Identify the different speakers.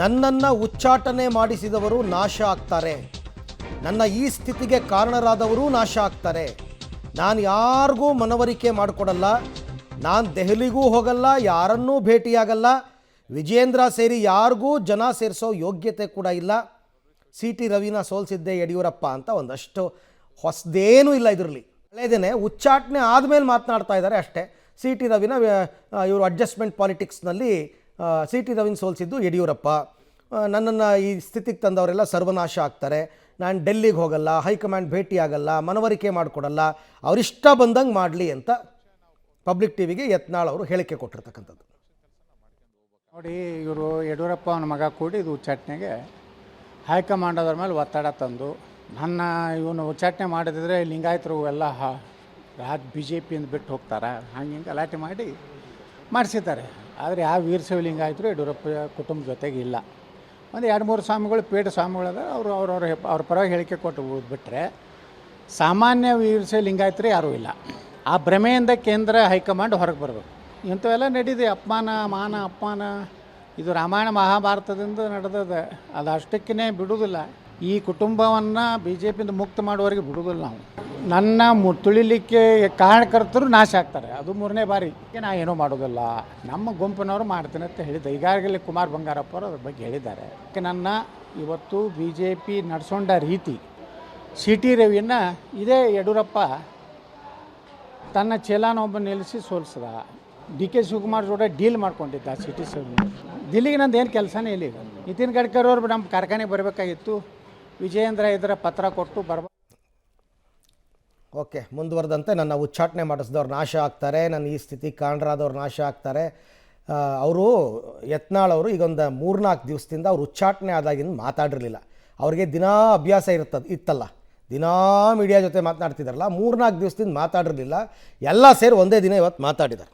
Speaker 1: ನನ್ನನ್ನು ಉಚ್ಚಾಟನೆ ಮಾಡಿಸಿದವರು ನಾಶ ಆಗ್ತಾರೆ, ನನ್ನ ಈ ಸ್ಥಿತಿಗೆ ಕಾರಣರಾದವರು ನಾಶ ಆಗ್ತಾರೆ. ನಾನು ಯಾರಿಗೂ ಮನವರಿಕೆ ಮಾಡಿಕೊಡಲ್ಲ, ನಾನು ದೆಹಲಿಗೂ ಹೋಗಲ್ಲ, ಯಾರನ್ನೂ ಭೇಟಿಯಾಗಲ್ಲ, ವಿಜೇಂದ್ರ ಸೇರಿ ಯಾರಿಗೂ ಜನ ಸೇರಿಸೋ ಯೋಗ್ಯತೆ ಕೂಡ ಇಲ್ಲ. ಸಿ ಟಿ ರವಿನ ಸೋಲಿಸಿದ್ದೆ ಯಡಿಯೂರಪ್ಪ ಅಂತ ಒಂದಷ್ಟು ಹೊಸದೇನೂ ಇಲ್ಲ ಇದರಲ್ಲಿ. ಹಳೇದೇನೆ ಉಚ್ಚಾಟನೆ ಆದಮೇಲೆ ಮಾತನಾಡ್ತಾ ಇದ್ದಾರೆ ಅಷ್ಟೇ. ಸಿ ಟಿ ರವಿನ ಇವರು ಅಡ್ಜಸ್ಟ್ಮೆಂಟ್ ಪಾಲಿಟಿಕ್ಸ್ನಲ್ಲಿ ಸಿ ಟಿ ರವಿನ ಸೋಲಿಸಿದ್ದು ಯಡಿಯೂರಪ್ಪ, ನನ್ನನ್ನು ಈ ಸ್ಥಿತಿಗೆ ತಂದವರೆಲ್ಲ ಸರ್ವನಾಶ ಆಗ್ತಾರೆ, ನಾನು ಡೆಲ್ಲಿಗೆ ಹೋಗಲ್ಲ, ಹೈಕಮಾಂಡ್ ಭೇಟಿ ಆಗಲ್ಲ, ಮನವರಿಕೆ ಮಾಡಿಕೊಡಲ್ಲ, ಅವರಿಷ್ಟ ಬಂದಂಗೆ ಮಾಡಲಿ ಅಂತ ಪಬ್ಲಿಕ್ ಟಿವಿಗೆ ಯತ್ನಾಳ್ ಅವರು ಹೇಳಿಕೆ ಕೊಟ್ಟಿರ್ತಕ್ಕಂಥದ್ದು.
Speaker 2: ನೋಡಿ, ಇವರು ಯಡಿಯೂರಪ್ಪ ಅವನ ಮಗ ಕೂಡಿ ಇದು ಉಚ್ಚಾಟನೆಗೆ ಹೈಕಮಾಂಡ್ ಅದರ ಮೇಲೆ ಒತ್ತಡ ತಂದು ನನ್ನ ಇವನು ಉಚ್ಚಾಟನೆ ಮಾಡಿದ್ರೆ ಲಿಂಗಾಯತರು ಎಲ್ಲ ಬಿ ಜೆ ಪಿಯಿಂದ ಬಿಟ್ಟು ಹೋಗ್ತಾರೆ, ಹಂಗೆ ಗಲಾಟೆ ಮಾಡಿ ಮಾಡಿಸಿದ್ದಾರೆ. ಆದರೆ ಯಾವ ವೀರಶೈವ ಲಿಂಗಾಯತರು ಯಡಿಯೂರಪ್ಪ ಕುಟುಂಬ ಜೊತೆಗೆ ಇಲ್ಲ. ಒಂದು 2-3 ಸ್ವಾಮಿಗಳು ಪೇಟ ಸ್ವಾಮಿಗಳದ ಅವ್ರ ಪರವಾಗಿ ಹೇಳಿಕೆ ಕೊಟ್ಟು ಬಿಟ್ಟರೆ ಸಾಮಾನ್ಯ ವೀರಶೈವ ಲಿಂಗಾಯತರು ಯಾರೂ ಇಲ್ಲ. ಆ ಭ್ರಮೆಯಿಂದ ಕೇಂದ್ರ ಹೈಕಮಾಂಡ್ ಹೊರಗೆ ಬರಬೇಕು. ಇಂಥವೆಲ್ಲ ನಡೀದೆ, ಅಪಮಾನ. ಇದು ರಾಮಾಯಣ ಮಹಾಭಾರತದಿಂದ ನಡೆದದ, ಅದು ಅಷ್ಟಕ್ಕೇ ಬಿಡುವುದಿಲ್ಲ. ಈ ಕುಟುಂಬವನ್ನು ಬಿ ಜೆ ಪಿಯಿಂದ ಮುಕ್ತ ಮಾಡುವವರೆಗೆ ಬಿಡುವುದಿಲ್ಲ ನಾವು. ನನ್ನ ತುಳಿಲಿಕ್ಕೆ ಕಾರಣಕರ್ತರು ನಾಶ ಆಗ್ತಾರೆ, ಅದು 3ನೇ ಬಾರಿ. ನಾ ಏನೂ ಮಾಡೋದಿಲ್ಲ, ನಮ್ಮ ಗುಂಪಿನವರು ಮಾಡ್ತೀನಿ ಅಂತ ಹೇಳಿದ್ದೆ. ಈಗಾಗಲೇ ಕುಮಾರ್ ಬಂಗಾರಪ್ಪ ಅವರು ಅದ್ರ ಬಗ್ಗೆ ಹೇಳಿದ್ದಾರೆ. ನನ್ನ ಇವತ್ತು ಬಿ ಜೆ ಪಿ ನಡೆಸೊಂಡ ರೀತಿ, ಸಿ ಟಿ ರವಿಯನ್ನು ಇದೇ ಯಡಿಯೂರಪ್ಪ ತನ್ನ ಚೇಲಾನೊಬ್ಬ ನಿಲ್ಲಿಸಿ ಸೋಲಿಸಿದ. ಡಿ ಕೆ ಶಿವಕುಮಾರ್ ಜೋಡೆ ಡೀಲ್ ಮಾಡ್ಕೊಂಡಿದ್ದ ಸಿಟಿ ದಿಲ್ಲಿಗೆ ನಂದು ಏನು ಕೆಲಸನೇ ಇಲ್ಲ. ಈಗ ನಿತಿನ್ ಗಡ್ಕರಿ ಅವರು ನಮ್ಮ ಕಾರ್ಖಾನೆಗೆ ಬರಬೇಕಾಗಿತ್ತು, ವಿಜಯೇಂದ್ರ ಇದರ ಪತ್ರ ಕೊಟ್ಟು
Speaker 1: ಓಕೆ, ಮುಂದುವರೆದಂತೆ ನನ್ನ ಉಚ್ಚಾಟನೆ ಮಾಡಿಸಿದವ್ರು ನಾಶ ಆಗ್ತಾರೆ, ನನ್ನ ಈ ಸ್ಥಿತಿ ಕಾರಣರಾದವ್ರು ನಾಶ ಆಗ್ತಾರೆ. ಅವರು ಯತ್ನಾಳ್ ಅವರು ಈಗೊಂದು 3-4 ದಿವಸದಿಂದ ಅವ್ರು ಉಚ್ಚಾಟನೆ ಆದಾಗಿಂದ ಮಾತಾಡಿರಲಿಲ್ಲ. ಅವ್ರಿಗೆ ದಿನಾ ಅಭ್ಯಾಸ ಇತ್ತಲ್ಲ, ದಿನಾ ಮೀಡಿಯಾ ಜೊತೆ ಮಾತನಾಡ್ತಿದ್ದಾರಲ್ಲ, 3-4 ದಿವಸದಿಂದ ಮಾತಾಡಿರಲಿಲ್ಲ. ಎಲ್ಲ ಸೇರಿ ಒಂದೇ ದಿನ ಇವತ್ತು ಮಾತಾಡಿದ್ದಾರೆ.